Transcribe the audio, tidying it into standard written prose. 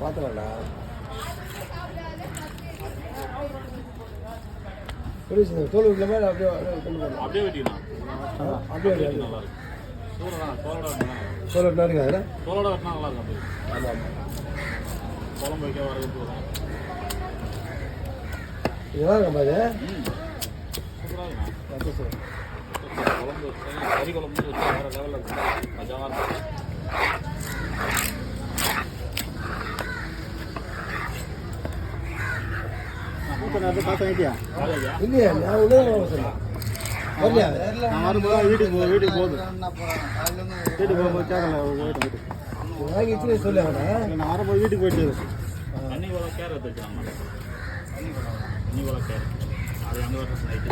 பார்த்துலாம்டா. புரியுது. தோல் வீட்டில் மாதிரி அப்படியே அப்படியே வெட்டிக்கணும். அப்படியே நல்லா இருக்கும். தோல் வெட்டினா இருக்கு அதில். தோலோட வெட்டினா நல்லா இருக்கும். அப்படியே ஆமாம் ஆமாம். குழம்பு வைக்க வரது இதெல்லாம் இருக்கா அது? சூப்பராக இருக்கும். குழம்பு கறி குழம்பு வச்சு வேறு லெவலில் இருக்கும். மஜாவாக இருக்கும். இல்லையா நான் உள்ளே சொன்னேன் வரலையா? நான் வரும்போது வீட்டுக்கு போகுது வீட்டுக்கு போகும்போது கேட்கல வாங்கிட்டு சொல்ல வேணாம். நான் வரும்போது வீட்டுக்கு போயிட்டு தண்ணி போல கேர் எடுத்து வச்சுருவாங்க. தண்ணி போல கேர் அது அங்கே வர நைட்டு